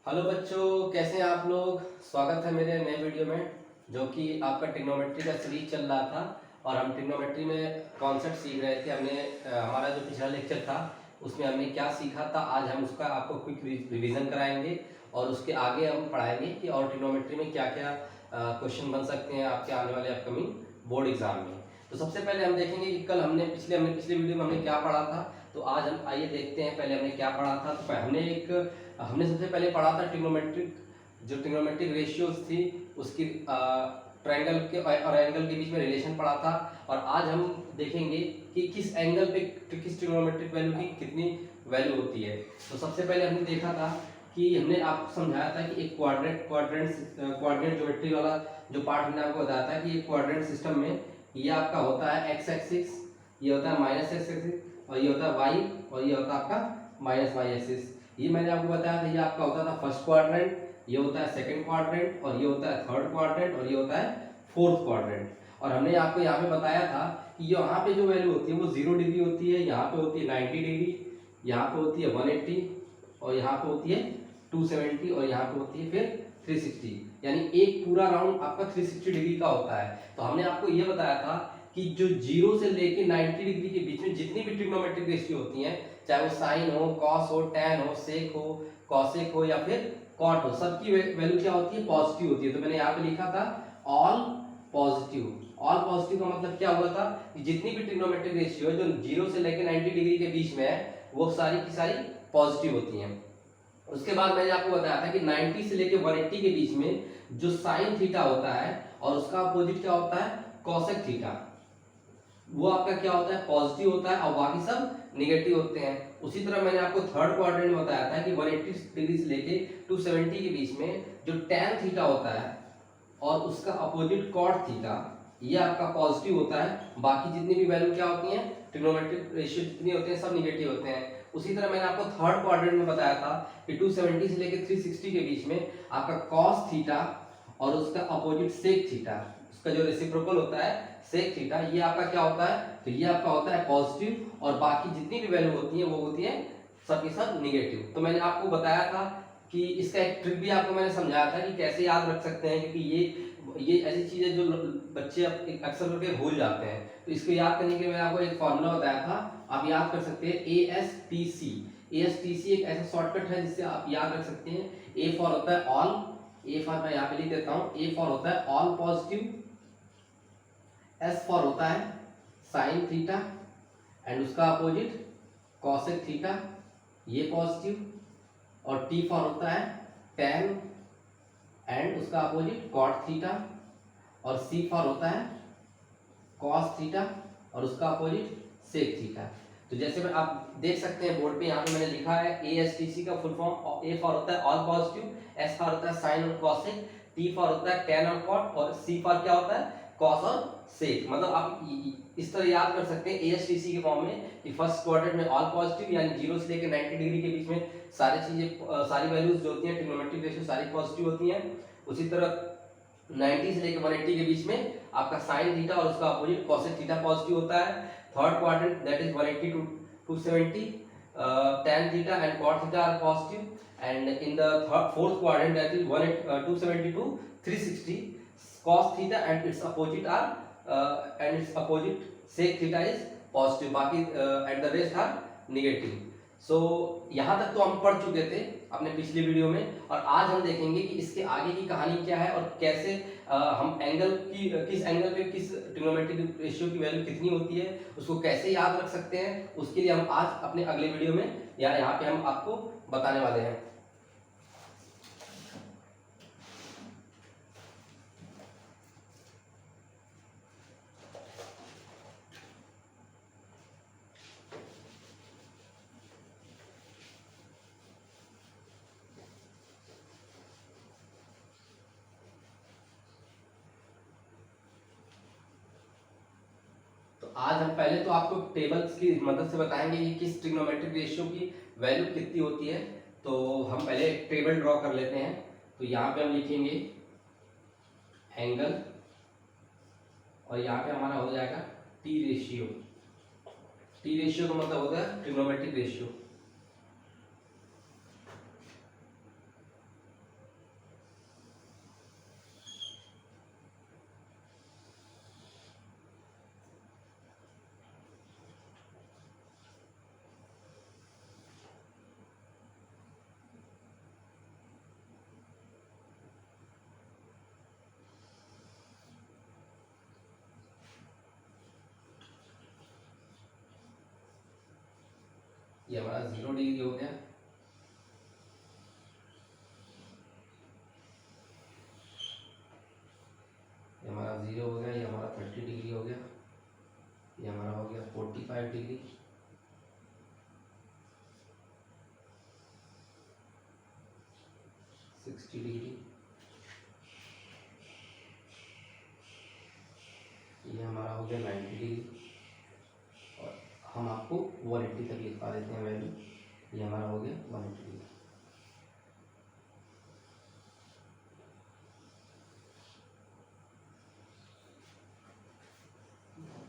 Hello बच्चों, कैसे हैं आप लोग। स्वागत है मेरे नए वीडियो में, जो कि आपका ट्रिग्नोमेट्री का सीरीज चल रहा था। और हम ट्रिग्नोमेट्री में कॉन्सेप्ट सीख रहे थे। हमने हमारा जो पिछला लेक्चर था उसमें हमने क्या सीखा था, आज हम उसका आपको क्विक रिवीजन कराएंगे और उसके आगे हम पढ़ाएंगे कि और ट्रिग्नोमेट्री में क्या क्या क्वेश्चन बन सकते हैं आपके आने वाले अपकमिंग बोर्ड एग्जाम में। तो सबसे पहले हम देखेंगे कि कल हमने पिछले वीडियो में हमने क्या पढ़ा था। तो आज हम आइए देखते हैं पहले हमने क्या पढ़ा था। तो हमने सबसे पहले पढ़ा था ट्रिग्नोमेट्रिक रेशियोज थी, उसकी ट्रायंगल के और एंगल के बीच में रिलेशन पढ़ा था। और आज हम देखेंगे कि किस एंगल पे किस ट्रिग्नोमेट्रिक वैल्यू की कितनी वैल्यू होती है। तो सबसे पहले हमने देखा था कि हमने आपको समझाया था कि एक क्वाड्रेंट ज्योमेट्री वाला जो पार्ट हमने आपको बताया था कि ये क्वाड्रेंट सिस्टम में ये आपका होता है एक्स एक्सिस, ये होता है माइनस एक्स एक्सिस, और ये होता है वाई, और ये होता है आपका माइनस वाई एक्सिस। ये मैंने आपको बताया था, ये आपका होता था फर्स्ट क्वाड्रेंट, ये होता है सेकंड क्वाड्रेंट, और ये होता है थर्ड क्वाड्रेंट, और ये होता है फोर्थ क्वाड्रेंट। और हमने आपको यहाँ पे बताया था कि यहाँ पे जो वैल्यू होती है वो 0 डिग्री होती है, यहाँ पे होती है 90 डिग्री, यहाँ पे होती है 180, और यहाँ पे होती है 270, और यहाँ पे होती है फिर 360। यानी एक पूरा राउंड आपका 360 डिग्री का होता है। तो हमने आपको ये बताया था कि जो 0 से लेके 90 डिग्री के बीच में जितनी भी ट्रिग्नोमेट्रिक रेशियो होती हैं, चाहे वो साइन हो, कॉस हो, टैन हो, सेक हो, कॉसेक हो या फिर कॉट हो, सबकी वैल्यू क्या होती है, पॉजिटिव होती है। तो मैंने यहाँ पे लिखा था ऑल पॉजिटिव। ऑल पॉजिटिव का मतलब क्या हुआ था कि जितनी भी ट्रिग्नोमेट्रिक रेशियो जो 0 से लेकर 90 डिग्री के बीच में है वो सारी की सारी पॉजिटिव होती हैं। उसके बाद मैंने आपको बताया था कि 90 से लेकर 180 के बीच में जो साइन थीटा होता है और उसका अपोजिट क्या होता है, कॉसेक थीटा, वो आपका क्या होता है, पॉजिटिव होता है, और बाकी सब निगेटिव होते हैं। उसी तरह मैंने आपको थर्ड क्वाड्रेंट में बताया था कि 180 डिग्री से लेके 270 के बीच में जो tan थीटा होता है और उसका अपोजिट cot थीटा, ये आपका पॉजिटिव होता है। बाकी जितनी भी वैल्यू क्या होती हैं, ट्रिग्नोमेट्रिक रेशियो जितनी होते हैं सब निगेटिव होते हैं। उसी तरह मैंने आपको थर्ड क्वाड्रेंट में बताया था कि 270 से लेकर 360 के बीच में आपका cos थीटा और उसका अपोजिट sec थीटा, उसका जो रेसिप्रोकल होता है sec थीटा, ये आपका क्या होता है, तो ये आपका होता है पॉजिटिव, और बाकी जितनी भी वैल्यू होती है वो होती है सबके सब निगेटिव। तो मैंने आपको बताया था कि इसका एक ट्रिक भी आपको मैंने समझाया था कि कैसे याद रख सकते हैं, क्योंकि ये ऐसी चीजें जो बच्चे अक्सर करके भूल जाते हैं। तो इसको याद करने के लिए मैंने आपको एक फॉर्मूला बताया था, आप याद कर सकते हैं ASTC। ASTC एक ऐसा शॉर्टकट है जिससे आप याद रख सकते हैं। A फॉर होता है ऑल, A फॉर मैं यहाँ पे लिख देता हूँ, A फॉर होता है ऑल पॉजिटिव, S फॉर होता है साइन थीटा एंड उसका अपोजिट कॉसेक थीटा, ये पॉजिटिव, और T फॉर होता है tan एंड उसका अपोजिट कॉट थीटा, और C फॉर होता है कॉस थीटा और उसका अपोजिट सेक थीटा। तो जैसे मैं आप देख सकते हैं बोर्ड पे, यहाँ पे मैंने लिखा है ASTC का फुल फॉर्म, A फॉर होता है ऑल पॉजिटिव, S फॉर होता है साइन और कॉसेक, T फॉर होता है tan और कॉट, और C फॉर क्या होता है, कॉस और सेक। मतलब आप इस तरह याद कर सकते हैं ASTC के फॉर्म में कि फर्स्ट क्वाड्रेंट में ऑल पॉजिटिव, यानी 0 से लेकर 90 डिग्री के बीच में सारी वैल्यूज जो होती हैं ट्रिग्नोमेट्रिक रेशियो सारी पॉजिटिव होती हैं। उसी तरह 90 से लेकर 180 के बीच में आपका साइन थीटा और उसका अपोजिट कॉसेक थीटा पॉजिटिव होता है। Third quadrant that is 180 to 270, tan theta and cot theta are positive, and in the fourth quadrant that is 270 to 360, cos theta and its opposite sec theta is positive, बाकी and the rest are negative. So यहाँ तक तो हम पढ़ चुके थे अपने पिछले वीडियो में, और आज हम देखेंगे कि इसके आगे की कहानी क्या है और कैसे हम किस एंगल पे किस ट्रिग्नोमेट्रिक रेशियो की वैल्यू कितनी होती है उसको कैसे याद रख सकते हैं, उसके लिए हम आज अपने अगले वीडियो में या यहाँ पे हम आपको बताने वाले हैं। आज हम पहले तो आपको टेबल्स की मदद से बताएंगे कि किस ट्रिग्नोमेट्रिक रेशियो की वैल्यू कितनी होती है। तो हम पहले एक टेबल ड्रॉ कर लेते हैं। तो यहाँ पे हम लिखेंगे एंगल, और यहाँ पे हमारा हो जाएगा टी रेशियो। टी रेशियो का मतलब होता है ट्रिग्नोमेट्रिक रेशियो। ये हमारा 0 डिग्री हो गया। ये हमारा 0 हो गया। ये हमारा 30 डिग्री हो गया। ये हमारा हो गया 45 डिग्री। डिग्री। ये हमारा हो गया 90 डिग्री। और हम आपको 180 तक लिखवा देते हैं वैल्यू। ये हमारा हो गया 180 डिग्री।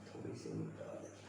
थोड़ी सी निकाल देते हैं।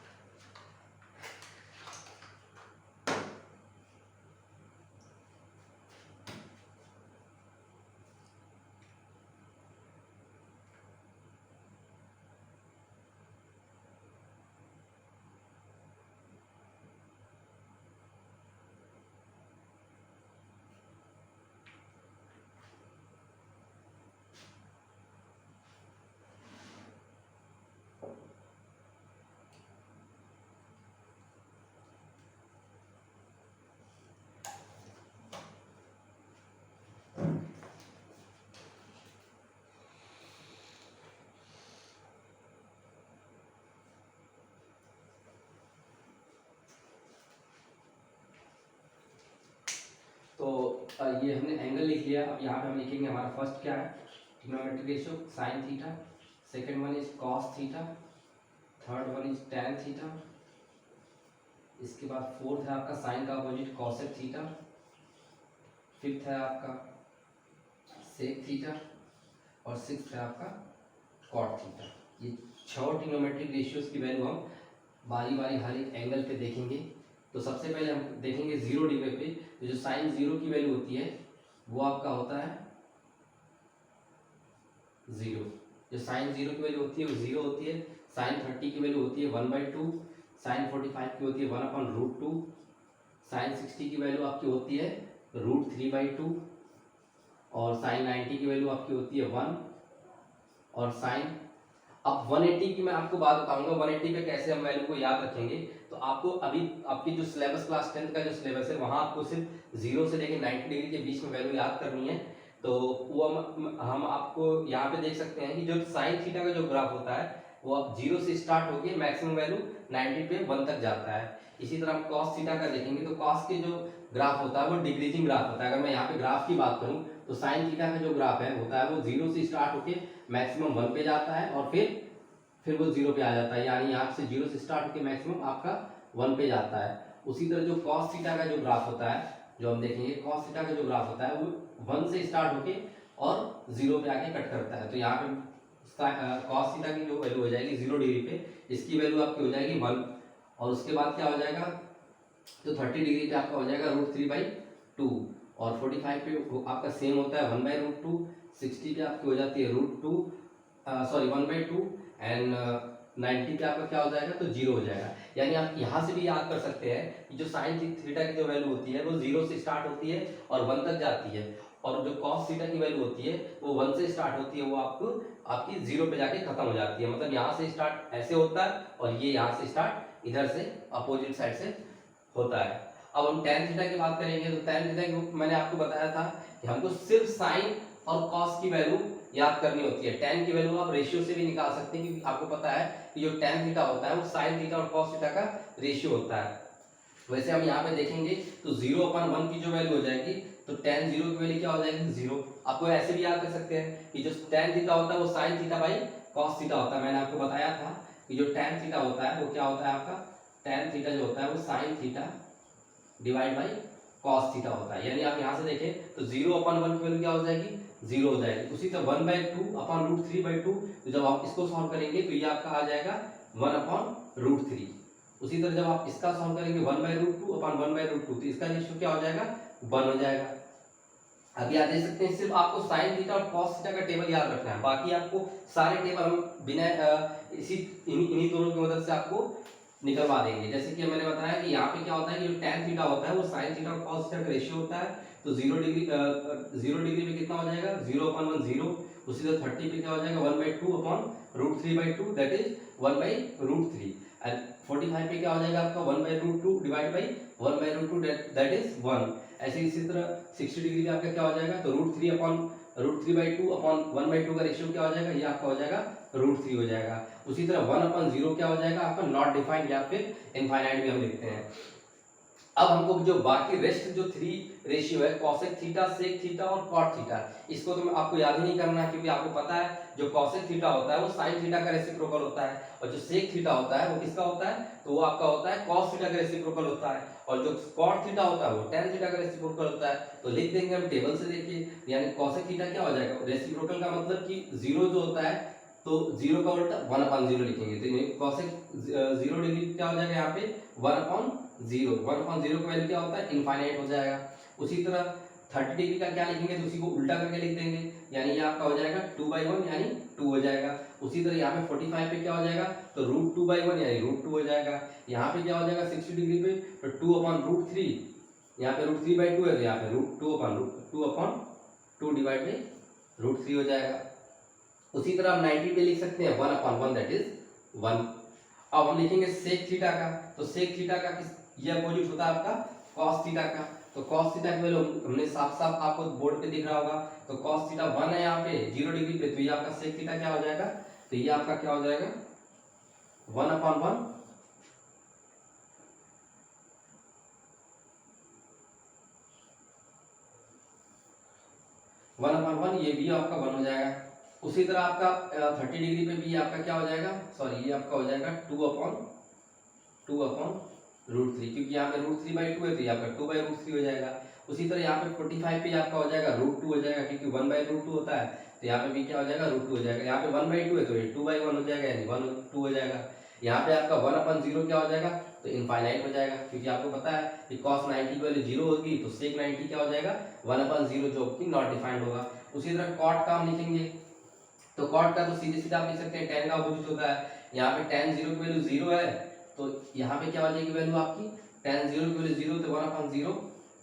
तो ये हमने एंगल लिख लिया। अब यहाँ पे हम लिखेंगे हमारा फर्स्ट क्या है, trigonometric ratio sine theta, second one is cos theta, third one is tan theta, इसके बाद फोर्थ है आपका साइन का अपोजिट कॉसेक थीटा, फिफ्थ है आपका सेक थीटा, और सिक्स्थ है आपका कॉट थीटा। ये 6 ट्रिग्नोमेट्रिक रेशियोज की वैल्यू हम बारी बारी हर एक एंगल पे देखेंगे। तो सबसे पहले हम देखेंगे 0 डिग्री पे, तो जो साइन 0 की वैल्यू होती है वो आपका होता है 0। जो साइन 0 की वैल्यू होती है वो 0 होती है। साइन 30 की वैल्यू होती है 1/2, साइन 45 की होती है 1/√2, साइन 60 की वैल्यू आपकी होती है √3/2, और साइन 90 की वैल्यू आपकी होती है 1, और साइन अब 180 की मैं आपको बात बताऊंगा 180 पे कैसे हम वैल्यू को याद रखेंगे। तो आपको अभी आपकी जो सिलेबस क्लास 10th का जो सिलेबस है वहाँ आपको सिर्फ 0 से लेकर 90 डिग्री के बीच में वैल्यू याद करनी है। तो वो हम आपको यहाँ पे देख सकते हैं कि जो साइन थीटा का जो ग्राफ होता है वो अब 0 से स्टार्ट होकर मैक्सिमम वैल्यू 90 पे 1 तक जाता है। इसी तरह हम कॉस थीटा का देखेंगे तो कॉस के जो ग्राफ होता है वो डिक्रीजिंग ग्राफ होता है। अगर मैं यहाँ पे ग्राफ की बात करूँ तो साइन थीटा का जो ग्राफ है होता है वो 0 से स्टार्ट होकर मैक्सिमम 1 पे जाता है और फिर वो 0 पे आ जाता है, यानी यहाँ से 0 से स्टार्ट होकर मैक्सिमम आपका 1 पे जाता है। उसी तरह जो कॉस थीटा का जो ग्राफ होता है, जो हम देखेंगे कॉस थीटा का जो ग्राफ होता है वो 1 से स्टार्ट होके और 0 पे आके कट करता है। तो यहाँ पे कॉस थीटा की जो वैल्यू हो जाएगी 0 डिग्री पे, इसकी वैल्यू आपकी हो जाएगी 1, और उसके बाद क्या हो जाएगा तो 30 डिग्री पे आपका हो जाएगा √3/2, और 45 पे आपका सेम होता है 1/√2, 60 पे आपकी हो जाती है √2 सॉरी 1/2, एंड 90 पे आपका क्या हो जाएगा तो 0 हो जाएगा। यानी आप यहाँ से भी याद कर सकते हैं कि जो साइन थीटा की जो वैल्यू होती है वो 0 से स्टार्ट होती है और 1 तक जाती है, और जो कॉस थीटा की वैल्यू होती है वो 1 से स्टार्ट होती है, वो आपको आपकी 0 पे जाके खत्म हो जाती है। मतलब यहाँ से स्टार्ट ऐसे होता है और ये यहाँ से स्टार्ट इधर से अपोजिट साइड से होता है। अब हम tan थीटा की बात करेंगे तो tan थीटा की मैंने आपको बताया था कि हमको सिर्फ साइन और कॉस की वैल्यू याद करनी होती है। tan की वैल्यू आप रेशियो से भी निकाल सकते हैं, क्योंकि आपको पता है कि जो tan थीटा होता है वो साइन थीटा और कॉस थीटा का रेशियो होता है। वैसे हम यहाँ पे देखेंगे तो 0/1 की जो वैल्यू हो जाएगी तो tan 0 की वैल्यू क्या हो जाएगी 0। आपको ऐसे भी याद कर सकते हैं कि जो tan थीटा होता है वो sine theta by cos theta होता है। मैंने आपको बताया था कि जो tan थीटा होता है वो क्या होता है आपका tan थीटा जो होता है वो sine theta divide by cos theta होता है। यानी आप यहाँ से देखें तो 0/1 की वैल्यू क्या हो जाएगी 0 हो जाएगी। उसी तरह 1/2/√3/2, तो जब आप इसको सॉल्व करेंगे तो ये आपका आ जाएगा 1/√3। उसी तरह जब आप इसका सॉल्व करेंगे 1/√2/1/√2, तो इसका रेशियो क्या हो जाएगा 1 हो जाएगा। अभी आप देख सकते हैं सिर्फ आपको साइन थीटा और कॉस थीटा का टेबल याद रखना है, बाकी आपको सारे टेबल हम बिना इन्हीं दोनों की मदद से आपको निकलवा देंगे। जैसे कि मैंने बताया कि यहाँ पे क्या होता है कि जो tan थीटा होता है वो साइन थीटा और cos थीटा का रेशियो होता है। तो 0 डिग्री पे कितना हो जाएगा 0/1 0। उसी तरह 30 पे क्या हो जाएगा 1/2/√3/2, दैट इज 1/√3। एंड 45 पे क्या हो जाएगा आपका 1/√2 डिवाइड बाई 1/√2 दैट इज 1। ऐसे इसी तरह 60 डिग्री पे आपका क्या हो जाएगा, तो √3/2 अपॉन 1/2 का रेशियो क्या हो जाएगा, ये आपका हो जाएगा √3 हो जाएगा। उसी तरह 1/0 क्या हो जाएगा आपका, नॉट डिफाइंड या फिर इनफाइनाइट भी हम लिखते हैं। अब हमको जो बाकी रेस्ट जो 3 रेशियो है, कॉसेक थीटा, सेक थीटा और कॉट थीटा, इसको तो आपको याद ही नहीं करना है, क्योंकि आपको पता है जो कॉसेक थीटा होता है वो साइन थीटा का रेसिप्रोकल होता है, और जो सेक थीटा होता है वो किसका होता है, तो वो आपका होता है कॉस थीटा का रेसिप्रोकल होता है, और जो कॉट थीटा होता है वो टेन थीटा का रेसिप्रोकल होता है। तो लिख देंगे हम टेबल से, देखिए यानी कॉसेक थीटा क्या हो जाएगा, रेसिप्रोकल का मतलब कि जीरो जो होता है, तो जीरो का उल्टा 1/0 लिखेंगे, तो कॉसेक 0 डिग्री क्या हो जाएगा यहाँ पे 1/0। 1/0 का वैल्यू क्या होता है, इनफाइनाइट हो जाएगा। उसी तरह 30 डिग्री का क्या लिखेंगे, तो उसी को उल्टा करके लिख देंगे, यानी ये आपका हो जाएगा 2/1 यानी 2 हो जाएगा। उसी तरह यहाँ पे 45 पे क्या हो जाएगा, तो √2/1 यानी √2 हो जाएगा। यहाँ पे क्या हो जाएगा 60 डिग्री पे, तो 2/√3, यहाँ पे √3/2 है, तो यहाँ पे √2/2 डिवाइड बाई √3 हो जाएगा। उसी तरह हम 90 पे लिख सकते हैं 1/1 दैट इज 1। अब हम लिखेंगे सेक थीटा का, तो सेक थीटा का ये अपोजिट होता है आपका कॉस थीटा का, तो कॉस थीटा की वैल्यू हमने साफ साफ आपको बोर्ड पे दिख रहा होगा, तो कॉस थीटा 1 है यहाँ पे 0 डिग्री पे, तो ये आपका सेक थीटा क्या हो जाएगा, तो ये आपका क्या हो जाएगा 1/1 1/1, ये भी आपका 1 हो जाएगा। उसी तरह आपका 30 डिग्री पे भी आपका क्या हो जाएगा, सॉरी ये आपका हो जाएगा 2/√3, क्योंकि यहाँ पे √3/2 है, तो यहाँ पर 2/√3 हो जाएगा। उसी तरह यहाँ पे 45 पे आपका हो जाएगा √2 हो जाएगा, क्योंकि 1/√2 होता है, तो यहाँ पे भी क्या हो जाएगा √2 हो जाएगा। यहाँ पे 1/2 है, तो ये 2/1 हो जाएगा, यानी 1/2 हो जाएगा। यहाँ पे आपका 1/0 क्या हो जाएगा, तो इनफाइनाइट हो जाएगा, क्योंकि आपको पता है कि cos 90 की वैल्यू 0 होगी, तो sec 90 क्या हो जाएगा 1/0, जो कि नॉट डिफाइंड होगा। उसी तरह cot का हम लिखेंगे, तो cot का तो सीधे सीधा आप लिख सकते हैं tan का अपोजिट होता है। यहाँ पे tan 0 की वैल्यू 0 है, तो यहाँ पे क्या हो जाएगी वैल्यू आपकी, tan 0 की वैल्यू 0, तो 1/0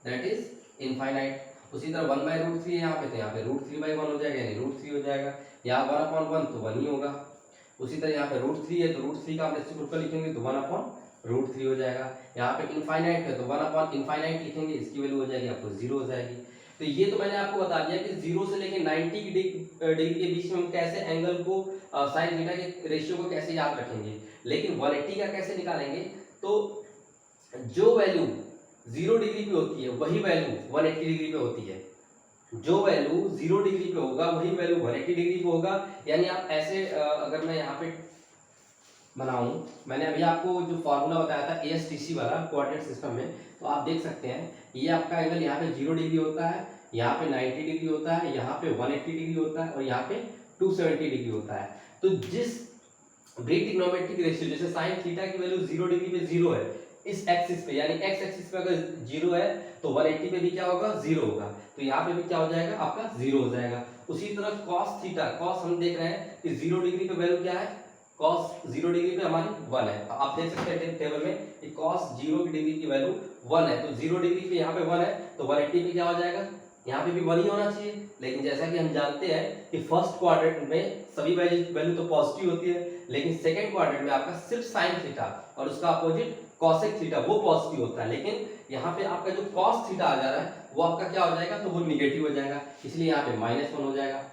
दैट इज इनफाइनाइट। उसी तरह 1/√3 है यहाँ पे, तो यहाँ पे √3/1 हो जाएगा, यानी √3 हो जाएगा। यहाँ 1/1 तो 1 ही होगा। उसी तरह यहाँ पे √3 है, तो √3 का हम रेसिप्रोकल लिखेंगे, तो 1/√3 हो जाएगा। यहाँ पे इनफाइनाइट है, तो 1/इनफाइनाइट लिखेंगे, इसकी वैल्यू हो जाएगी आपको 0 हो जाएगी। तो ये तो मैंने आपको बता दिया कि 0 से लेके 90 डिग्री के बीच में हम कैसे एंगल को साइन थीटा के रेशियो को कैसे याद रखेंगे, लेकिन 180 का कैसे निकालेंगे, तो जो वैल्यू 0 डिग्री पे होती है वही वैल्यू 180 डिग्री पे होती है, जो वैल्यू 0 डिग्री पे होगा वही वैल्यू 180 डिग्री पे होगा। यानी आप ऐसे अगर मैं यहाँ पे बनाऊं, मैंने अभी आपको जो फॉर्मूला बताया था ASTC वाला कोऑर्डिनेट सिस्टम में, तो आप देख सकते हैं ये आपका एंगल यहाँ पे 0 डिग्री होता है, यहाँ पे 90 डिग्री होता है, यहाँ पे 180 डिग्री होता है, और यहाँ पे 270 डिग्री होता है। तो जिस ट्रिग्नोमेट्रिक रेशियो, जैसे साइन थीटा की वैल्यू 0 डिग्री पे 0 है इस एक्सिस पे, यानी एक्स एक्सिस पे अगर 0 है तो 180 पे भी क्या होगा 0 होगा, तो यहाँ पे भी क्या हो जाएगा आपका 0 हो जाएगा। उसी तरह cos थीटा, cos हम देख रहे हैं कि 0 डिग्री पे वैल्यू क्या है, cos 0 डिग्री पे हमारी 1 है। आप देख सकते हैं टेबल में कि cos 0 डिग्री की वैल्यू 1 है, तो 0 डिग्री पे यहाँ पे 1 है, तो 180 पे क्या हो जाएगा, यहाँ पे भी 1 ही होना चाहिए। लेकिन जैसा कि हम जानते हैं कि फर्स्ट क्वाड्रेंट में सभी वैल्यू तो पॉजिटिव होती है, लेकिन सेकंड क्वाड्रेंट में आपका सिर्फ साइन थीटा और उसका अपोजिट कॉसेक थीटा वो पॉजिटिव होता है, लेकिन यहाँ पे आपका जो कॉस थीटा आ जा रहा है वो आपका क्या हो जाएगा, तो वो निगेटिव हो जाएगा, इसलिए यहाँ पे -1 हो जाएगा,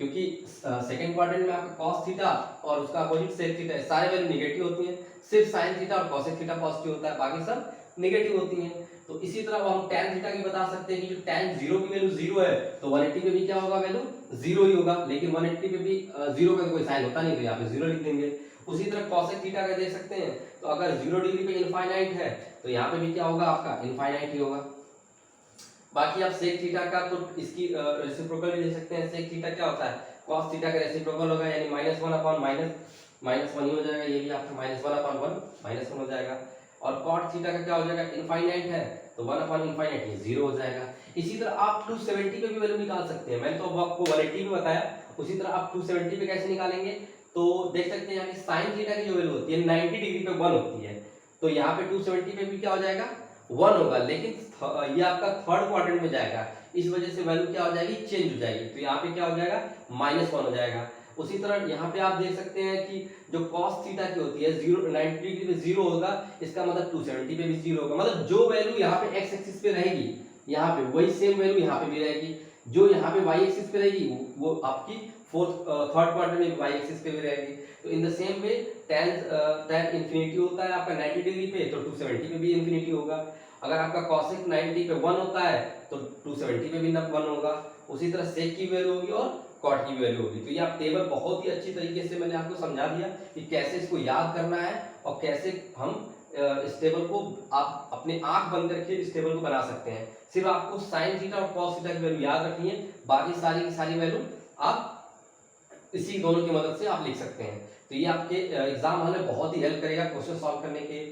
क्योंकि सेकंड क्वाड्रेंट में आपका कॉस थीटा और उसका अपोजिट सेक थीटा सारे वैल्यू निगेटिव होती हैं, सिर्फ साइन थीटा और कॉसेक थीटा पॉजिटिव होता है, बाकी सब निगेटिव होती हैं। तो इसी तरह हम tan थीटा की बता सकते हैं कि जो tan 0 की वैल्यू 0 है, तो 180 पे भी क्या होगा वैल्यू 0 ही होगा, लेकिन 180 पे भी 0 का कोई साइन होता नहीं, तो यहाँ पे 0 लिख देंगे। उसी तरह cosec थीटा का देख सकते हैं, तो अगर 0 डिग्री पे इनफाइनाइट है तो यहाँ पे भी क्या होगा आपका इनफाइनाइट ही होगा। बाकी आप sec थीटा का तो इसकी रेसिप्रोकल भी ले सकते हैं। sec थीटा क्या होता है, cos थीटा का रेसिप्रोकल होगा, यानी -1/-1 ही हो जाएगा, ये भी आपका -1/1 -1 हो जाएगा। और cot थीटा का क्या हो जाएगा, इनफाइनाइट है तो 1/इनफाइनाइट ये 0 हो जाएगा। इसी तरह आप 270 पे भी वैल्यू निकाल सकते हैं, मैंने तो आपको 180 में बताया, उसी तरह आप 270 पे कैसे निकालेंगे, तो देख सकते हैं यहाँ पे साइन थीटा की जो वैल्यू होती है 90 डिग्री पे 1 होती है, तो यहाँ पे 270 पे भी क्या हो जाएगा 1 होगा, लेकिन ये आपका थर्ड क्वाड्रेंट में जाएगा, इस वजह से वैल्यू क्या हो जाएगी चेंज हो जाएगी, तो यहाँ पे क्या हो जाएगा -1 हो जाएगा। उसी तरह यहाँ पे आप देख सकते हैं कि जो कॉस थीटा की होती है 90 डिग्री पे 0 होगा, इसका मतलब 270 पे भी 0 होगा। मतलब जो वैल्यू यहाँ पे एक्स एक्सिस पे रहेगी यहाँ पे वही सेम वैल्यू यहाँ पे भी रहेगी, जो यहाँ पे वाई एक्सिस पे रहेगी वो आपकी थर्ड क्वाड्रेंट में वाई एक्सिस पे भी रहेगी। तो in the same way tan infinity होता है आपका 90 डिग्री पे, तो 270 पे भी इंफिनिटी होगा। अगर आपका cosec 90 पे 1 होता है तो 270 पे भी 1 होगा। उसी तरह sec की वैल्यू होगी और cot की वैल्यू होगी। तो ये आप टेबल बहुत ही अच्छी तरीके से मैंने आपको समझा दिया कि कैसे इसको याद करना है और कैसे हम इस टेबल को आप अपने आंख बंद करके इस टेबल को बना सकते हैं। सिर्फ आपको साइन थीटा और कॉस थीटा की वैल्यू याद रखनी है, बाकी सारी की सारी वैल्यू आप इसी दोनों की मदद से आप लिख सकते हैं। तो ये आपके एग्जाम हॉल में बहुत ही हेल्प करेगा क्वेश्चन सॉल्व करने के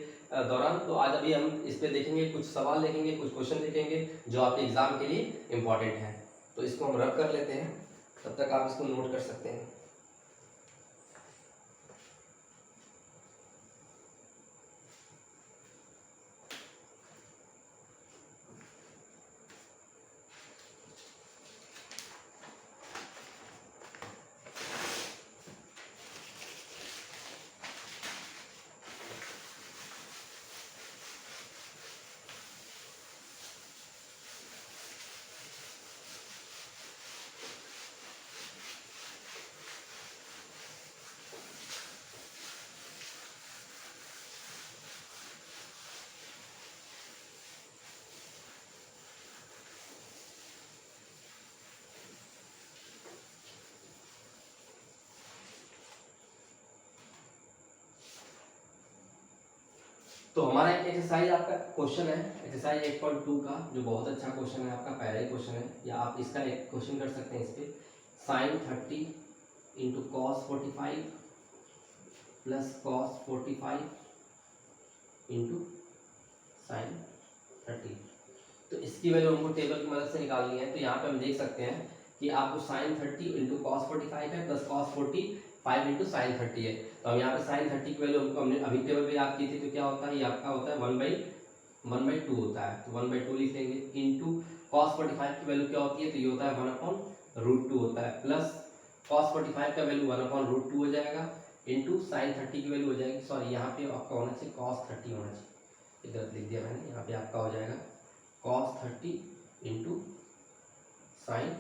दौरान। तो आज अभी हम इस पे देखेंगे, कुछ सवाल देखेंगे, कुछ क्वेश्चन देखेंगे जो आपके एग्जाम के लिए इंपॉर्टेंट है। तो इसको हम रब कर लेते हैं, तब तक आप इसको नोट कर सकते हैं। तो हमारा एक एक्सरसाइज आपका क्वेश्चन है, एक्सरसाइज 8.2 का, जो बहुत अच्छा क्वेश्चन है आपका, पहला ही क्वेश्चन है, या आप इसका एक क्वेश्चन कर सकते हैं। इस पे sine 30 into cos 45 plus cos 45 into sine 30। तो इसकी वैल्यू हमको टेबल की मदद से निकालनी है। तो यहाँ पे हम देख सकते हैं कि आपको साइन 30 इंटू कॉस 45 है प्लस कॉस 45 इंटू साइन 30 है। तो हम यहाँ पे साइन 30 की वैल्यू हमने अभी टेबल पे याद की थी, तो क्या होता है, ये आपका होता है 1/2 होता है, तो 1/2 लिख लेंगे। इंटू कॉस 45 की वैल्यू क्या होती है, तो ये होता है 1/√2 होता है, प्लस कॉस 45 का वैल्यू 1/√2 हो जाएगा, इंटू साइन 30 की वैल्यू हो जाएगी, सॉरी यहाँ पे आपका होना चाहिए कॉस 30 होना चाहिए, इधर लिख दिया मैंने, यहाँ पे आपका हो जाएगा कॉस 30 इंटू साइन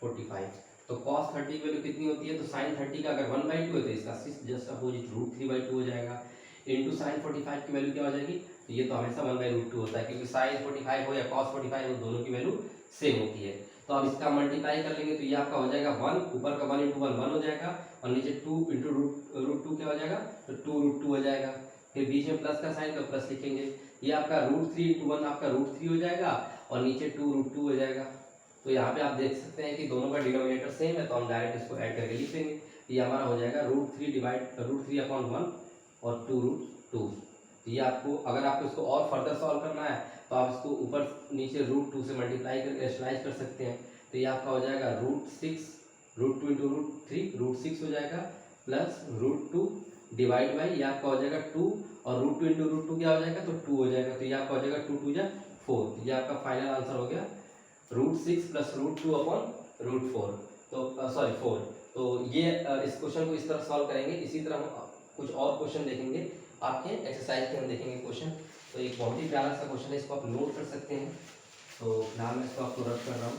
45। तो cos 30 की वैल्यू कितनी होती है, तो sin 30 का अगर 1/2 है तो इसका जस्ट अपोजिट √3/2 हो जाएगा, इंटू sin 45 की वैल्यू क्या हो जाएगी, तो ये तो हमेशा 1/√2 होता है, क्योंकि sin 45 हो या cos 45 हो, दोनों की वैल्यू सेम होती है। तो अब इसका मल्टीप्लाई कर लेंगे तो ये आपका हो जाएगा 1, ऊपर का 1 इंटू 1 1 हो जाएगा, और नीचे 2 इंटू √2 क्या हो जाएगा, तो 2√2 हो जाएगा। फिर बीच में प्लस का साइन, तो प्लस लिखेंगे, ये आपका √3 इंटू 1 आपका √3 हो जाएगा, और नीचे 2√2 हो जाएगा। तो यहाँ पे आप देख सकते हैं कि दोनों का डिनोमिनेटर सेम है, तो हम डायरेक्ट इसको ऐड करके लिख देंगे। ये हमारा हो जाएगा √3/1 और 2√2। ये आपको, अगर आपको इसको और फर्दर सॉल्व करना है तो आप इसको ऊपर नीचे √2 से मल्टीप्लाई करके रैशनलाइज कर सकते हैं। तो ये आपका हो जाएगा √2 इंटू √3 √6 हो जाएगा, प्लस √2 डिवाइड बाई, ये आपका हो जाएगा 2, और √2 इंटू √2 क्या हो जाएगा, तो 2 हो जाएगा। तो ये आपका हो जाएगा 2 2 जा 4। ये आपका फाइनल आंसर हो गया √6 प्लस √2 अपॉन √4, तो सॉरी 4। तो ये इस क्वेश्चन को इस तरह सॉल्व करेंगे। इसी तरह हम कुछ और क्वेश्चन देखेंगे आपके एक्सरसाइज के, हम देखेंगे क्वेश्चन। तो एक बहुत ही प्यारा सा क्वेश्चन है, इसको आप नोट कर सकते हैं। तो फिलहाल मैं इसको आपको रद्द कर रहा हूँ।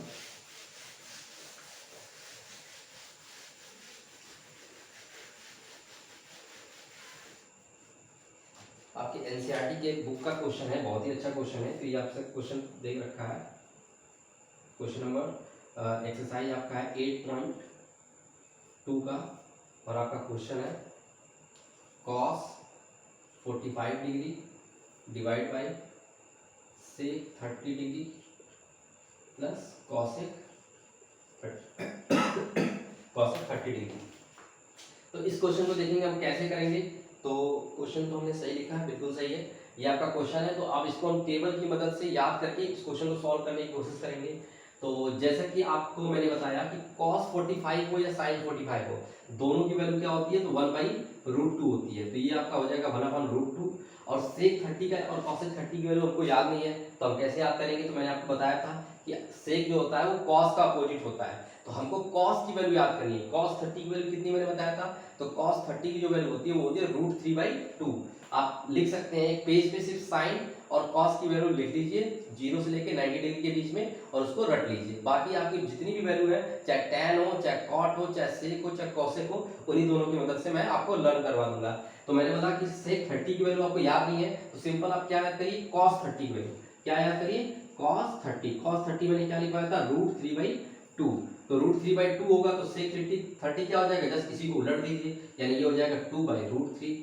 आपके एनसीईआरटी के बुक का क्वेश्चन है, बहुत ही अच्छा क्वेश्चन है। तो ये आपसे क्वेश्चन देख रखा है, क्वेश्चन नंबर एक्सरसाइज आपका है 8.2 का, और आपका क्वेश्चन है cos 45 degree divide by sec 30 degree plus cosec 30 degree. तो इस क्वेश्चन को देखेंगे हम कैसे करेंगे। तो क्वेश्चन तो हमने सही लिखा है, बिल्कुल सही है, ये आपका क्वेश्चन है। तो आप इसको हम टेबल की मदद से याद करके इस क्वेश्चन को सॉल्व करने की कोशिश करेंगे। तो जैसा कि आपको मैंने बताया कि cos 45 हो या sin 45 हो, दोनों की वैल्यू क्या होती है, तो 1/√2 होती है। तो ये आपका हो जाएगा 1/√2, और सेक 30 का और कॉसेक 30 की वैल्यू हमको याद नहीं है, तो हम कैसे याद करेंगे? तो मैंने आपको बताया था कि सेक जो होता है वो कॉस का अपोजिट होता है, तो हमको कॉस की वैल्यू याद करनी है। कॉस 30 की वैल्यू कितनी मैंने बताया था? तो कॉस 30 की जो वैल्यू होती है वो होती है √3/2। आप लिख सकते हैं एक पेज पे सिर्फ साइन और कॉस की वैल्यू लिख लीजिए 0 से लेके 90 डिग्री के बीच में और उसको रट लीजिए। बाकी आपकी जितनी भी वैल्यू है, चाहे टैन हो, चाहे कॉट हो, चाहे सेक हो, चाहे कॉसेक हो, उन्हीं दोनों की मदद से मैं आपको लर्न करवा दूंगा। तो मैंने बोला कि सेक 30 की वैल्यू आपको याद नहीं है, तो सिंपल आप क्या याद करिए? कॉस 30 की वैल्यू क्या याद करिए? कॉस 30। कॉस 30 मैंने क्या लिखवाया था? √3/2। तो √3/2 होगा तो सेक 30 क्या हो जाएगा? जस्ट इसी को उलट दीजिए, यानी ये हो जाएगा 2/√3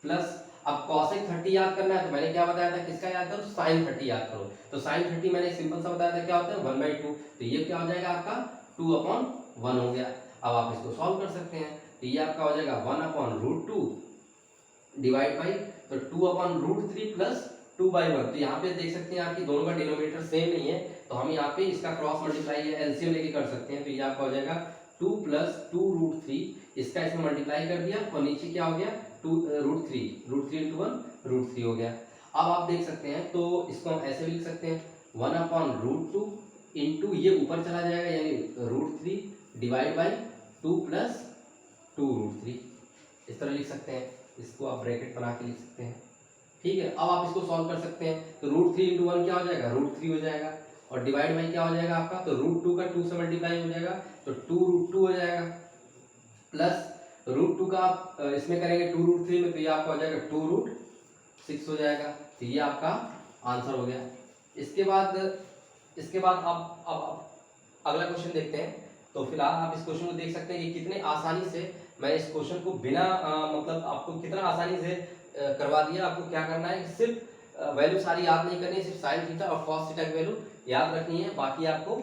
प्लस। अब कॉसेक 30 याद करना है तो मैंने क्या बताया था? किसका याद करो? साइन 30 याद करो। तो साइन 30 मैंने सिंपल सा बताया था क्या होता है? 1/2। तो ये क्या हो जाएगा आपका? 2/1 हो गया। अब आप इसको सॉल्व कर सकते हैं, तो ये आपका हो जाएगा 1/√2 डिवाइड बाई, तो 2/√3 प्लस 2/1। तो यहाँ पे देख सकते हैं आपकी दोनों का डिनोमिनेटर सेम नहीं है, तो हम यहाँ पे इसका क्रॉस मल्टीप्लाई या एलसीएम लेके कर सकते हैं। तो ये आपका हो जाएगा 2 + 2√3, इसका इसमें मल्टीप्लाई कर दिया और नीचे क्या हो गया? 2√3, √3 × 1 √3 हो गया। अब आप देख सकते हैं तो इसको हम ऐसे भी लिख सकते हैं 1/√2 इंटू ये ऊपर चला जाएगा यानी √3 डिवाइड बाई 2 + 2√3, इस तरह लिख सकते हैं। इसको आप ब्रैकेट बना के लिख सकते हैं, ठीक है। अब आप इसको सॉल्व कर सकते हैं, तो √3 × 1 क्या हो जाएगा? √3 हो जाएगा और डिवाइड बाई क्या हो जाएगा आपका? तो √2 का 2 से मल्टीप्लाई हो जाएगा तो 2√2 हो जाएगा प्लस √2 का आप इसमें करेंगे 2√3 में, तो ये आपका हो जाएगा 2√6 हो जाएगा। तो ये आपका आंसर हो गया। इसके बाद अब अगला क्वेश्चन देखते हैं। तो फिलहाल आप इस क्वेश्चन को देख सकते हैं कि कितने आसानी से मैं इस क्वेश्चन को बिना मतलब आपको कितना आसानी से करवा दिया। आपको क्या करना है? सिर्फ वैल्यू सारी याद नहीं करनी है, सिर्फ साइन थीटा और कॉस थीटा की वैल्यू याद रखनी है, बाकी आपको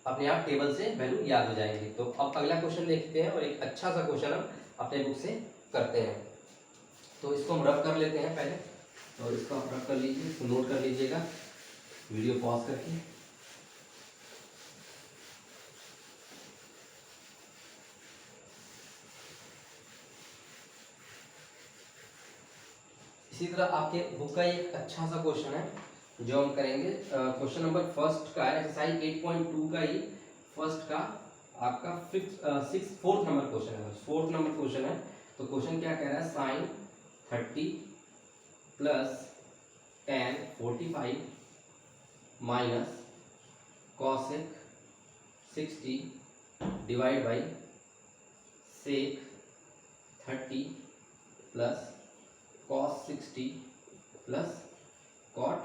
अपने आप टेबल से वैल्यू याद हो जाएंगे। तो अब अगला क्वेश्चन देखते हैं और एक अच्छा सा क्वेश्चन हम अपने बुक से करते हैं। तो इसको हम रफ कर लेते हैं पहले, और इसको आप रफ कर लीजिए, इसको नोट कर लीजिएगा वीडियो पॉज करके। इसी तरह आपके बुक का एक अच्छा सा क्वेश्चन है जो हम करेंगे। क्वेश्चन नंबर फर्स्ट का है, एक्सरसाइज 8.2 का ही फर्स्ट का आपका 4th नंबर क्वेश्चन है। 4th नंबर क्वेश्चन है। तो क्वेश्चन क्या कह रहा है? Sine 30 plus tan 45 minus cosec 60 divide by sec 30 plus cos 60 plus cot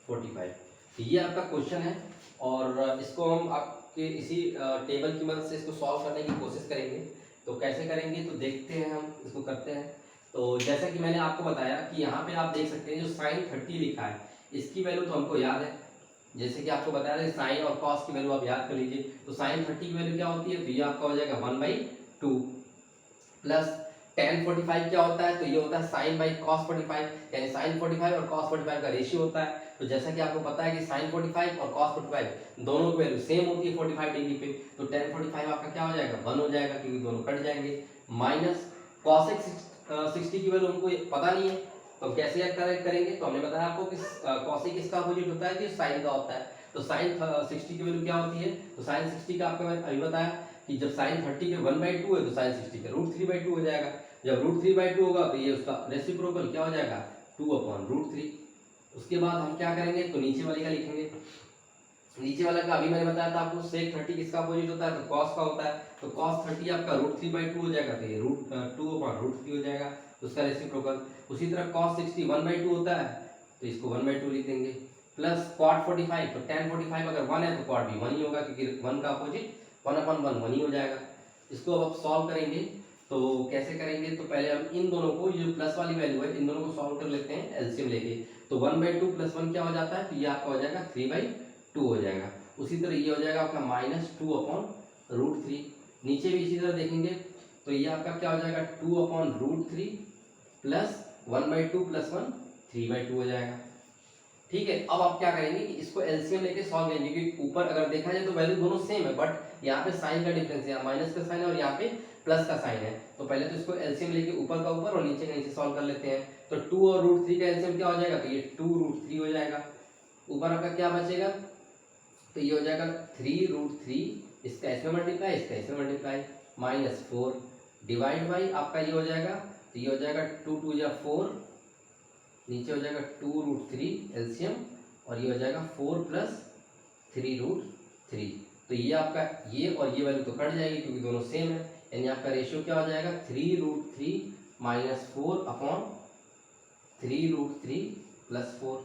45। तो ये आपका क्वेश्चन है और इसको हम आपके इसी टेबल की मदद से इसको सॉल्व करने की कोशिश करेंगे। तो कैसे करेंगे? तो देखते हैं, हम इसको करते हैं। तो जैसा कि मैंने आपको बताया कि यहाँ पे आप देख सकते हैं जो साइन 30 लिखा है इसकी वैल्यू तो हमको याद है। जैसे कि आपको बताया था साइन और कॉस की वैल्यू आप याद कर लीजिए। तो साइन 30 की वैल्यू क्या होती है? तो ये आपका हो जाएगा 1/2 प्लस tan 45 क्या होता है? तो ये होता है साइन बाई कॉस 45, यानी साइन 45 और कॉस 45 का रेशियो होता है। तो जैसा कि आपको पता है कि साइन 45 और कॉस 45 दोनों की वैल्यू सेम होती है 45 डिग्री पे, तो tan 45 आपका क्या हो जाएगा? 1 हो जाएगा क्योंकि दोनों कट जाएंगे, माइनस कॉसेक 60 की वैल्यू हमको पता नहीं है, तो कैसे याद करेंगे? तो हमने बताया आपको कि कॉसेक किसका अपोजिट होता है? कि साइन का होता है। तो साइन 60 की वैल्यू क्या होती है? तो साइन 60 का आपको मैं अभी बताया कि जब साइन 30 पे 1/2 है तो साइन 60 का √3/2 हो जाएगा। जब √3/2 होगा तो ये उसका रेसिप्रोकल क्या हो जाएगा? 2/√3। उसके बाद हम क्या करेंगे? तो नीचे वाले का लिखेंगे। नीचे वाला का अभी मैंने बताया था आपको सेक 30 किसका अपोजिट होता है? तो कॉस का होता है। तो कॉस 30 आपका √3/2 हो जाएगा, तो ये √2/√3 हो जाएगा उसका रेसिप्रोकल। उसी तरह कॉस 60 1/2 होता है तो इसको 1/2 लिख देंगे, प्लस कॉट 45, तो tan 45 अगर 1 है तो कॉट भी 1 ही होगा क्योंकि 1 का अपोजिट 1/1 1 ही हो जाएगा। इसको अब आप सॉल्व करेंगे तो कैसे करेंगे? तो पहले हम इन दोनों को, ये जो प्लस वाली वैल्यू है, इन दोनों को सॉल्व कर लेते हैं एलसीएम लेके। तो 1/2 + 1 क्या हो जाता है? तो ये आपका हो जाएगा 3/2 हो जाएगा। उसी तरह ये हो जाएगा आपका -2/√3। नीचे भी इसी तरह देखेंगे तो ये आपका क्या हो जाएगा? 2/√3 प्लस 1/2 + 1 3/2 हो जाएगा। ठीक है। अब आप क्या करेंगे कि इसको एलसीएम लेके सॉल्व करेंगे क्योंकि ऊपर अगर देखा जाए तो वैल्यू दोनों सेम है, बट यहाँ पे साइन का डिफरेंस है, यहाँ माइनस का साइन है और यहाँ पे प्लस का साइन है। तो पहले तो इसको एलसीएम लेके ऊपर का ऊपर और नीचे का नीचे सॉल्व कर लेते हैं। तो 2 और √3 का एलसीएम क्या हो जाएगा, तो ये 2√3 हो जाएगा। ऊपर आपका क्या बचेगा, तो ये हो जाएगा 3√3, इसका इसमें मल्टीप्लाई, इसका इसमें मल्टीप्लाई, -4 डिवाइड बाई आपका ये हो जाएगा, तो ये हो जाएगा 2 2 या 4, नीचे हो जाएगा 2√3 एलसीएम, और ये हो जाएगा 4 प्लस 3√3। तो ये आपका ये और ये वैल्यू तो कट जाएगी क्योंकि दोनों सेम है, यानी आपका रेशियो क्या हो जाएगा 3√3 -4 अपॉन 3√3 + 4।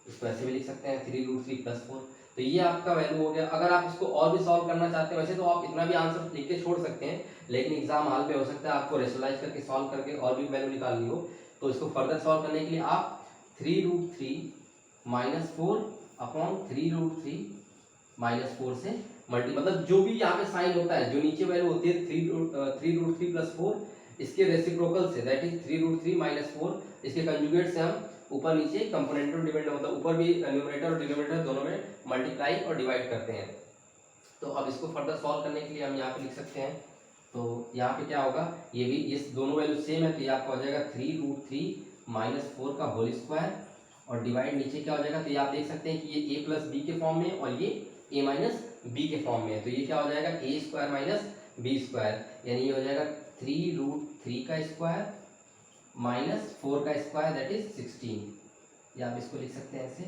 इसको ऐसे भी लिख सकते हैं 3√3 + 4। तो ये आपका वैल्यू हो गया। अगर आप इसको और भी सॉल्व करना चाहते हैं, वैसे तो आप इतना भी आंसर लिख के छोड़ सकते हैं, लेकिन एग्जाम हॉल में हो सकता है आपको रेशनलाइज करके सॉल्व करके और भी वैल्यू निकालनी हो, तो इसको फर्दर सॉल्व करने के लिए आप 3√3 -4 अपॉन 3√3 -4 से मतलब जो भी यहाँ पे साइन होता है, जो नीचे वैल्यू होती है 3√3 + 4, इसके रेसिप्रोकल से, दैट इज 3√3 -4, इसके कंजुगेट से हम ऊपर नीचे कंपोनेंट और डिविडेंड, मतलब ऊपर भी न्यूमरेटर और डिनोमिनेटर दोनों में मल्टीप्लाई और डिवाइड करते हैं। तो अब इसको फर्दर सॉल्व करने के लिए हम यहाँ पे लिख सकते हैं, तो यहाँ पे क्या होगा, ये भी ये दोनों वैल्यू सेम है, तो ये आपका हो जाएगा 3√3 -4 का होल स्क्वायर, और डिवाइड नीचे क्या हो जाएगा, तो ये आप देख सकते हैं कि ये a + b के फॉर्म में और ये a - b के फॉर्म में है, तो ये क्या हो जाएगा a² - b², यानी ये हो जाएगा 3√3 का स्क्वायर -4 का स्क्वायर, दैट इज 16। या आप इसको लिख सकते हैं ऐसे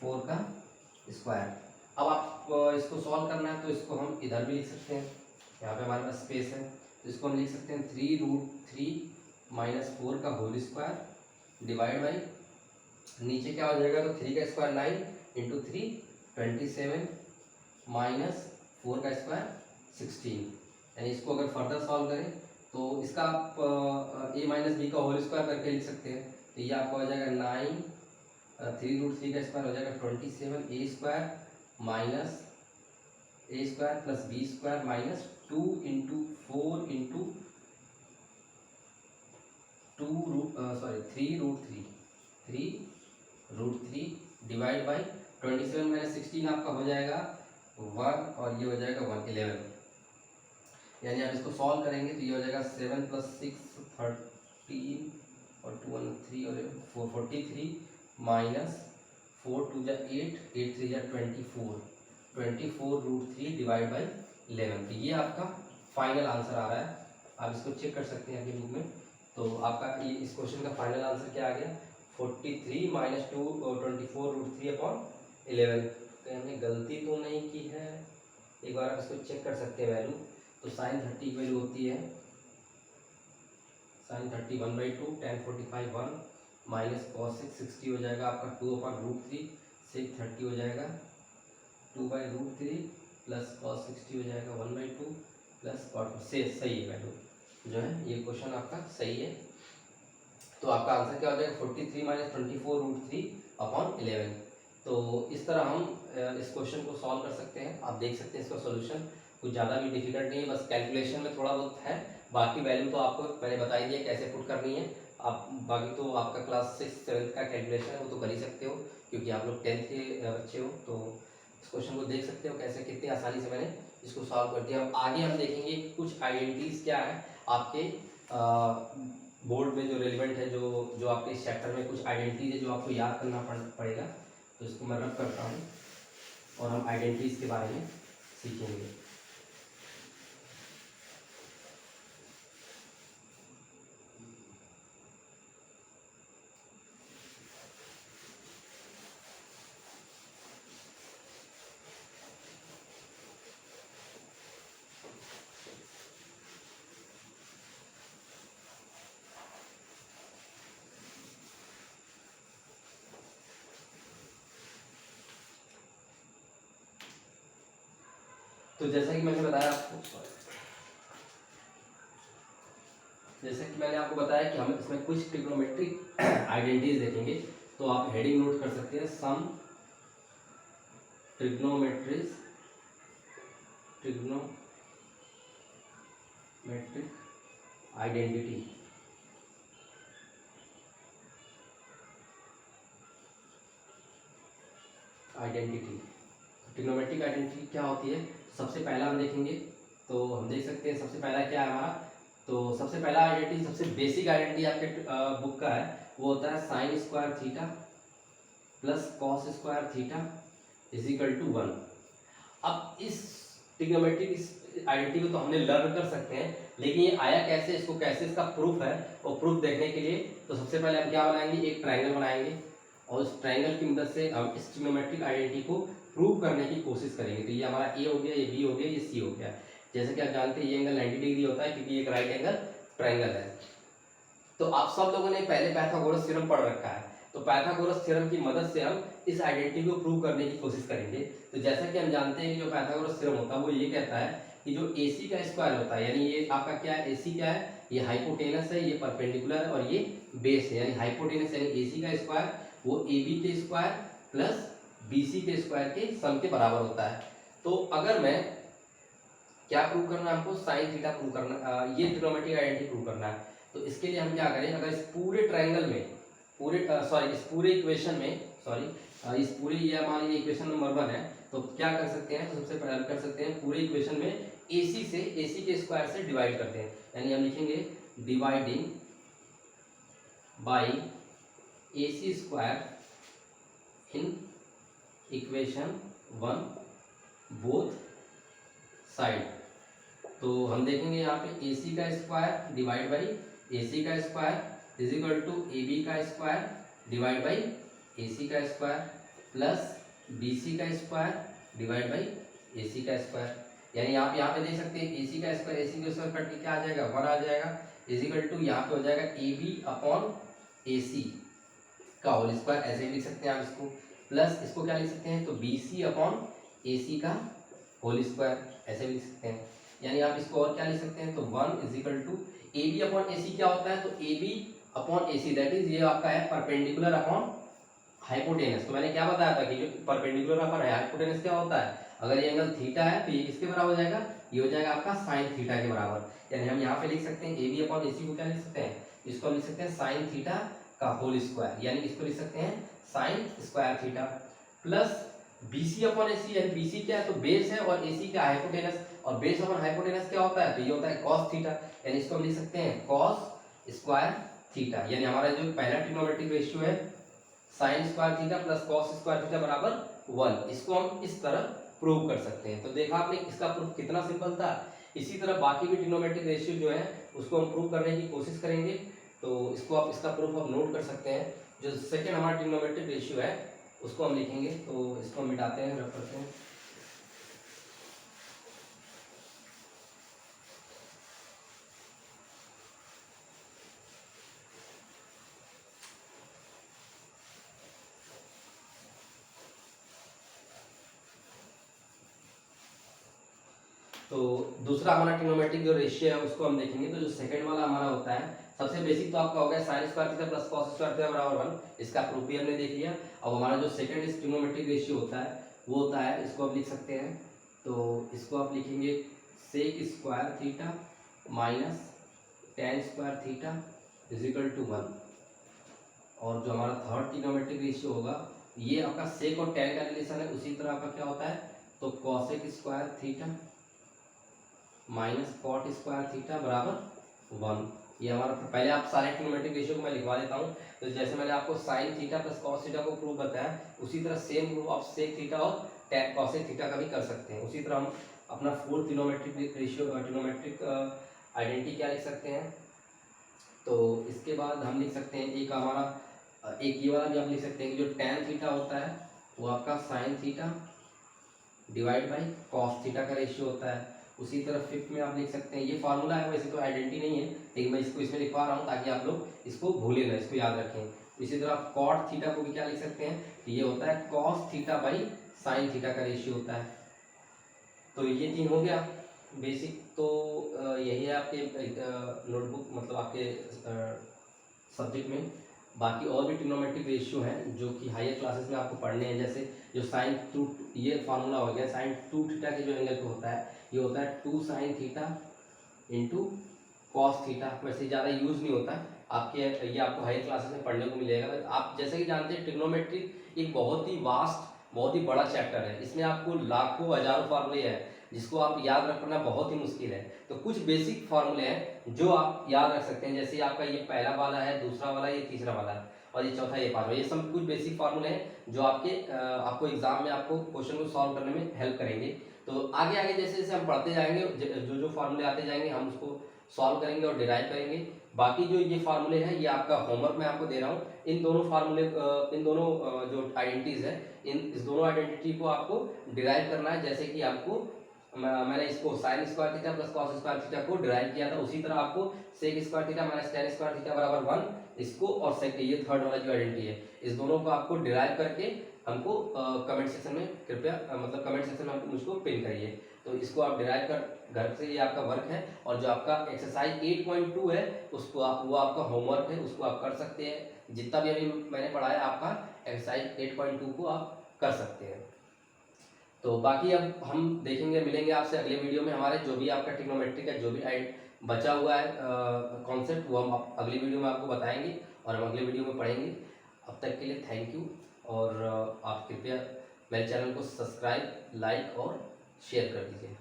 4 का स्क्वायर। अब आप इसको सॉल्व करना है तो इसको हम इधर भी लिख सकते हैं, यहाँ पे हमारे पास स्पेस है, तो इसको हम लिख सकते हैं 3√3 -4 का होल स्क्वायर डिवाइड बाई, नीचे क्या हो जाएगा, तो 3 का स्क्वायर 9 × 3 27 -4 का स्क्वायर 16। यानी इसको अगर फर्दर सॉल्व करें तो इसका आप a - b का होल स्क्वायर करके लिख सकते हैं, तो ये आपका हो जाएगा 9, 3√3 का स्क्वायर हो जाएगा 27 a² - a² + b² -2 × 4 × 3√3 divide by 27 - 16 आपका हो जाएगा 1, और ये हो जाएगा 1 11। यानी आप इसको सॉल्व करेंगे तो ये हो जाएगा 7 + 6 13 और 2 1 3 और 4 43 -4 2 जा 8 8 3 जा 24 डिवाइड बाई 11। तो ये आपका फाइनल आंसर आ रहा है, आप इसको चेक कर सकते हैं अपनी बुक में। तो आपका ये इस क्वेश्चन का फाइनल आंसर क्या आ गया, 43 - 2 24√3 अपॉन 11। कहीं हमने गलती तो नहीं की है, एक बार आप इसको चेक कर सकते हैं वैल्यू। तो sin 30 की वैल्यू होती है sin 30 1/2 tan 45 1 -cos 6 60 हो जाएगा आपका 2/√3 sec 30 हो जाएगा 2/√3 प्लस cos 60 हो जाएगा 1/2 प्लस cot से सही है वैल्यू जो है, ये क्वेश्चन आपका सही है। तो आपका आंसर क्या हो जाएगा 43 - 24√3 अपॉन 11। तो इस तरह हम इस क्वेश्चन को सॉल्व कर सकते हैं। आप देख सकते हैं इसका सॉल्यूशन कुछ ज़्यादा भी डिफिकल्ट नहीं है, बस कैलकुलेशन में थोड़ा बहुत है, बाकी वैल्यू तो आपको मैंने बता ही दिया कैसे पुट करनी है। आप बाकी तो आपका क्लास 6 7 का कैलकुलेशन है वो तो कर ही सकते हो, क्योंकि आप लोग 10th के बच्चे हो। तो इस क्वेश्चन को देख सकते हो कैसे कितनी आसानी से मैंने इसको सॉल्व कर दिया। अब आगे हम देखेंगे कुछ आइडेंटिटीज़ क्या है आपके बोर्ड में जो रेलिवेंट है, जो आपके इस चैप्टर में कुछ आइडेंटिटीज है जो आपको याद करना पड़ेगा। तो इसको मैं रब करता हूँ और हम आइडेंटिटीज के बारे में सीखेंगे। तो जैसा कि मैंने बताया आपको बताया कि हम इसमें कुछ ट्रिग्नोमेट्रिक आइडेंटिटीज देखेंगे। तो आप हेडिंग नोट कर सकते हैं, सम ट्रिग्नोमेट्रिक आइडेंटिटी। ट्रिग्नोमेट्रिक आइडेंटिटी क्या होती है, सबसे पहला हम देखेंगे। तो हम देख सकते हैं सबसे पहला क्या है हमारा तो सबसे पहला आइडेंटिटी, सबसे बेसिक आइडेंटिटी आपके बुक का है, वो होता है sine square theta plus cos square theta is equal to 1। अब इस ट्रिग्नोमेट्रिक आइडेंटिटी को तो हमने लर्न कर सकते हैं, लेकिन ये आया कैसे, इसको कैसे इसका प्रूफ है, और प्रूफ देखने के लिए तो सबसे पहले हम क्या बनाएंगे, एक ट्रायंगल बनाएंगे और उस ट्रायंगल की मदद से हम इस ट्रिग्नोमेट्रिक आइडेंटिटी को प्रूव करने की कोशिश करेंगे। तो ये हमारा ए हो गया, ये बी हो गया, ये सी हो गया। जैसे कि आप जानते हैं ये एंगल 90 डिग्री होता है क्योंकि एक राइट एंगल ट्रायंगल है। तो आप सब लोगों ने पहले पाइथागोरस थ्योरम पढ़ रखा है, तो पाइथागोरस थ्योरम की मदद से हम इस आइडेंटिटी को प्रूव करने की कोशिश करेंगे। तो जैसा कि हम जानते हैं कि जो पाइथागोरस थ्योरम होता है वो ये कहता है कि जो AC का स्क्वायर होता है, यानी ये आपका क्या है, AC क्या है, ये हाइपोटेनस है, ये परपेंडिकुलर है और ये बेस है। यानी हाइपोटेनस यानी AC का स्क्वायर वो AB के स्क्वायर प्लस BC के स्क्वायर के सम के बराबर होता है। तो अगर मैं क्या प्रूव करना है, हमको साइन थीटा प्रूव करना, ये ट्रिग्नोमेट्रिक आइडेंटिटी प्रूव करना है। तो इसके लिए हम क्या करें, अगर इस पूरे ट्रायंगल में इस पूरे इक्वेशन में इस पूरी ये हमारी इक्वेशन नंबर 1 है, तो क्या कर सकते हैं, तो सबसे पहले हम कर सकते हैं पूरे इक्वेशन में AC के स्क्वायर से डिवाइड करते हैं। यानी हम लिखेंगे dividing by AC square in equation 1 both side. तो हम देखेंगे यहाँ पे AC का स्क्वायर डिवाइड बाई AC का square is equal to AB का स्क्वायर डिवाइड बाई AC का स्क्वायर प्लस BC का स्क्वायर डिवाइड बाई AC का स्क्वायर। यानी आप यहाँ पे देख सकते हैं AC का स्क्वायर कट के क्या आ जाएगा, 1 आ जाएगा, इज इक्वल टू यहाँ पे हो जाएगा AB अपॉन AC का होल स्क्वायर, ऐसे लिख सकते हैं आप इसको, प्लस इसको क्या लिख सकते हैं, तो BC अपॉन AC का होल स्क्वायर, ऐसे लिख सकते हैं। यानी आप इसको और क्या लिख सकते हैं, तो 1 is equal to AB upon AC क्या होता है, तो AB upon AC that is ये आपका है परपेंडिकुलर अपॉन हाइपोटेनस। तो मैंने क्या बताया था कि जो परपेंडिकुलर अपॉन हाइपोटेनस क्या होता है, अगर ये एंगल थीटा है तो ये किसके बराबर हो जाएगा, ये हो जाएगा आपका साइन थीटा के बराबर। यानी हम यहाँ पे लिख सकते हैं AB अपॉन AC को क्या लिख सकते हैं, इसको लिख सकते हैं साइन थीटा का होल स्क्वायर, यानी इसको लिख सकते हैं sign square theta plus BC upon AC, यानी BC क्या है, तो बेस है और AC क्या हाइपोटेनस, और बेस अपॉन हाइपोटेनस क्या होता है, तो ये होता है cos थीटा, यानी इसको हम लिख सकते हैं cos स्क्वायर थीटा। यानी हमारा जो पहला ट्रिग्नोमेट्रिक रेशियो है sine square theta plus cos square theta बराबर 1, इसको हम इस तरह प्रूव कर सकते हैं। तो देखा आपने इसका प्रूफ कितना सिंपल था। इसी तरह बाकी भी ट्रिग्नोमेट्रिक रेशियो जो है उसको हम प्रूव करने की कोशिश करेंगे। तो इसको आप इसका प्रूफ आप नोट कर सकते हैं। जो सेकेंड हमारा ट्रिग्नोमेट्रिक रेशियो है उसको हम लिखेंगे, तो इसको हम मिटाते हैं, रख करते हैं। तो दूसरा हमारा ट्रिग्नोमेट्रिक जो रेशियो है उसको हम देखेंगे। तो जो सेकंड वाला हमारा होता है, सबसे बेसिक तो आपका हो गया sign square theta plus cos square theta बराबर 1, इसका प्रूफ भी हमने देख लिया। अब हमारा जो सेकंड ट्रिग्नोमेट्रिक रेशियो होता है वो होता है, इसको आप लिख सकते हैं, तो इसको आप लिखेंगे sec square theta minus tan square theta is equal to 1। और जो हमारा थर्ड ट्रिग्नोमेट्रिक रेशियो होगा ये आपका सेक और टेन का रिलेशन है, उसी तरह आपका क्या होता है, तो cosec square theta minus cot square theta बराबर 1। ये हमारा, पहले आप सारे ट्रिग्नोमेट्रिक रेशियो को मैं लिखवा देता हूँ। तो जैसे मैंने आपको sine theta plus cos theta को प्रूव बताया, उसी तरह सेम प्रूफ आप सेक थीटा और टेन कॉसेक थीटा का भी कर सकते हैं। उसी तरह हम अपना fourth trigonometric ratio trigonometric identity क्या लिख सकते हैं, तो इसके बाद हम लिख सकते हैं एक हमारा एक ये वाला भी आप लिख सकते हैं कि जो टेन थीटा होता है वो आपका sine theta divide by cos theta का रेशियो होता है। उसी तरह फिफ्थ में आप लिख सकते हैं, ये फार्मूला है वैसे तो आइडेंटिटी नहीं है, लेकिन मैं इसको इसमें लिखवा रहा हूँ ताकि आप लोग इसको भूलें ना, इसको याद रखें। इसी तरह आप कॉट थीटा को भी क्या लिख सकते हैं, ये होता है cos theta by sine theta का रेशियो होता है। तो ये तीन हो गया बेसिक। तो यही है आपके नोटबुक, मतलब आपके सब्जेक्ट में। बाकी और भी ट्रिग्नोमेट्रिक रेशियो हैं जो कि हायर क्लासेस में आपको पढ़ने हैं, जैसे जो साइन टू, ये फार्मूला हो गया साइन 2 थीटा के जो एंगल पे होता है, ये होता है 2 sine theta into cos theta. वैसे ज़्यादा यूज़ नहीं होता आपके, ये आपको हायर क्लासेस में पढ़ने को मिलेगा। आप जैसे कि जानते हैं ट्रिग्नोमेट्रिक एक बहुत ही वास्ट, बहुत ही बड़ा चैप्टर है, इसमें आपको लाखों हजारों फार्मूले हैं। जिसको आप याद रखना बहुत ही मुश्किल है। तो कुछ बेसिक फार्मूले हैं जो आप याद रख सकते हैं, जैसे आपका ये पहला वाला है, दूसरा वाला, ये तीसरा वाला है और ये चौथा, ये पांचवा, ये सब कुछ बेसिक फार्मूले हैं जो आपको एग्जाम में आपको क्वेश्चन को सॉल्व करने में हेल्प करेंगे। तो आगे आगे जैसे जैसे हम पढ़ते जाएंगे, जो जो फार्मूले आते जाएंगे हम उसको सॉल्व करेंगे और डिराइव करेंगे। बाकी जो ये फार्मूले हैं ये आपका होमवर्क मैं आपको दे रहा हूँ। इन दोनों फार्मूले, इन दोनों जो आइडेंटिटीज है, इस दोनों आइडेंटिटी को आपको डिराइव करना है। जैसे कि आपको मैंने इसको sine square theta plus cos square theta को डिराइव किया था, उसी तरह आपको sec square theta minus tan square theta बराबर 1 इसको, और सेक ये थर्ड वाला जो आइडेंटिटी है, इस दोनों को आपको डिराइव करके हमको कमेंट सेक्शन में कृपया मतलब कमेंट सेक्शन में आपको मुझको पिन करिए। तो इसको आप डिराइव कर घर से, ये आपका वर्क है। और जो आपका एक्सरसाइज 8.2 है उसको वो आपका होमवर्क है, उसको आप कर सकते हैं। जितना भी अभी मैंने पढ़ाया आपका एक्सरसाइज 8.2 को आप कर सकते हैं। तो बाकी अब हम देखेंगे, मिलेंगे आपसे अगले वीडियो में। हमारे जो भी आपका ट्रिग्नोमेट्री का जो भी बचा हुआ है कॉन्सेप्ट, वो हम अगली वीडियो में आपको बताएंगे और हम अगले वीडियो में पढ़ेंगे। अब तक के लिए थैंक यू, और आप कृपया मेरे चैनल को सब्सक्राइब, लाइक और शेयर कर दीजिए।